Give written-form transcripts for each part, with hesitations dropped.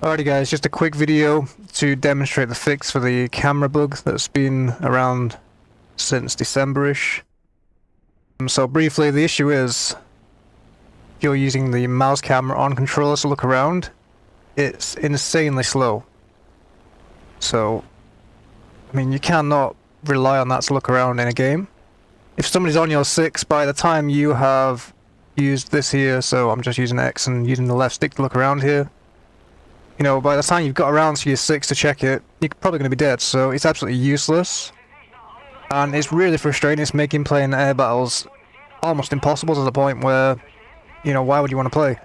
Alrighty guys, just a quick video to demonstrate the fix for the camera bug that's been around since December-ish. So briefly, the issue is, if you're using the mouse camera on controller to look around, it's insanely slow. So, I mean, you cannot rely on that to look around in a game. If somebody's on your 6, by the time you have used this here, so I'm just using X and using the left stick to look around here, you know, by the time you've got around to your 6 to check it, you're probably going to be dead, so it's absolutely useless. And it's really frustrating. It's making playing air battles almost impossible to the point where, you know, why would you want to play?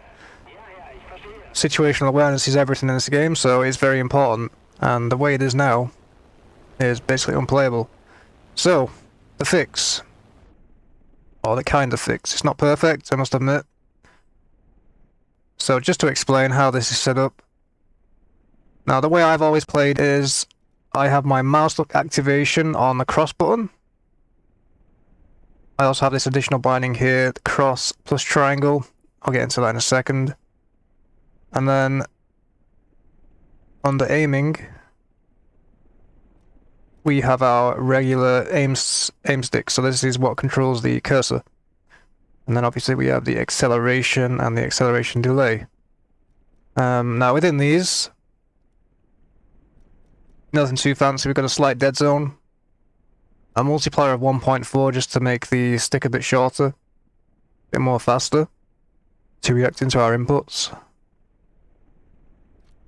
Situational awareness is everything in this game, so it's very important. And the way it is now is basically unplayable. So, the fix. Or the kind of fix. It's not perfect, I must admit. So just to explain how this is set up. Now, the way I've always played is I have my mouse look activation on the cross button. I also have this additional binding here, the cross plus triangle. I'll get into that in a second. And then under aiming, we have our regular aim stick. So this is what controls the cursor. And then obviously we have the acceleration and the acceleration delay. Now within these, nothing too fancy. We've got a slight dead zone, a multiplier of 1.4 just to make the stick a bit shorter, a bit more faster to react into our inputs.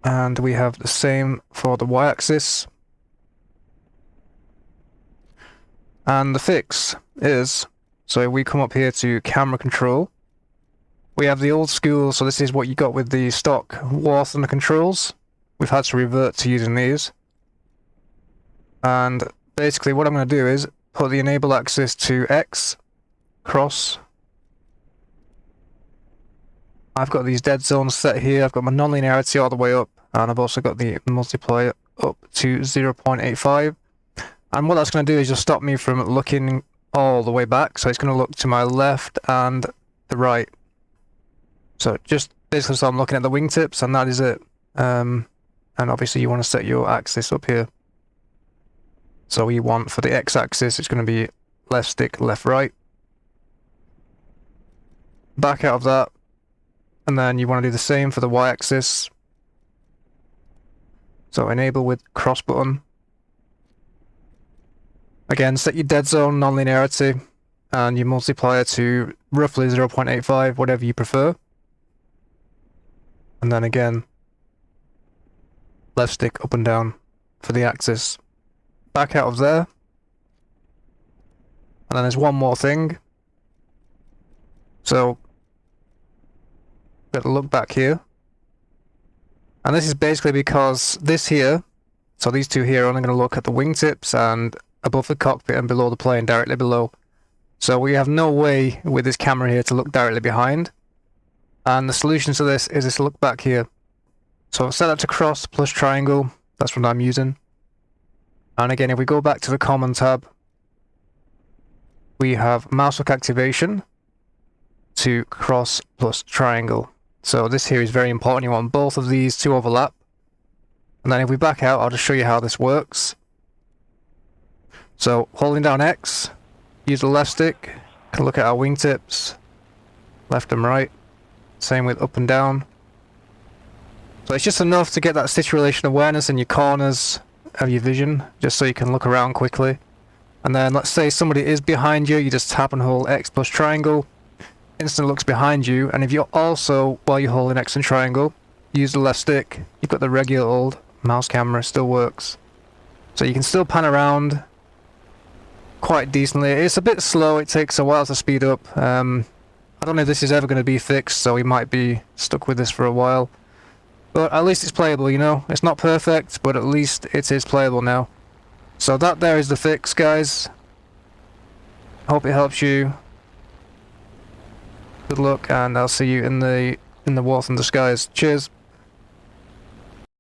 And we have the same for the y-axis. And the fix is, so we come up here to camera control. We have the old school, so this is what you got with the stock War Thunder controls. We've had to revert to using these. And basically what I'm going to do is put the enable axis to X, cross. I've got these dead zones set here, I've got my non-linearity all the way up, and I've also got the multiplier up to 0.85. And what that's going to do is just stop me from looking all the way back, so it's going to look to my left and the right. So just basically so I'm looking at the wingtips, and that is it. And obviously you want to set your axis up here. So we want, for the x-axis, it's going to be left stick, left, right. Back out of that. And then you want to do the same for the y-axis. So enable with cross button. Again, set your dead zone, non-linearity, and your multiplier to roughly 0.85, whatever you prefer. And then again, left stick up and down for the axis. Back out of there. And then there's one more thing. So, got to look back here. And this is basically because this here, so these two here are only going to look at the wingtips and above the cockpit and below the plane, directly below. So we have no way with this camera here to look directly behind. And the solution to this is this look back here. So set that to cross plus triangle, that's what I'm using. And again, if we go back to the common tab, we have mouse look activation to cross plus triangle. So this here is very important. You want both of these to overlap. And then if we back out, I'll just show you how this works. So holding down X, use the left stick, can look at our wingtips, left and right. Same with up and down. So it's just enough to get that situation awareness in your corners of your vision, just so you can look around quickly. And then let's say somebody is behind you, you just tap and hold X plus triangle, instantly looks behind you, and if you're also, while you're holding X and triangle, use the left stick, you've got the regular old mouse camera, still works. So you can still pan around quite decently. It's a bit slow, it takes a while to speed up. I don't know if this is ever going to be fixed, so we might be stuck with this for a while. But at least it's playable, you know? It's not perfect, but at least it is playable now. So that there is the fix, guys. Hope it helps you. Good luck, and I'll see you in the War Thunder skies. Cheers.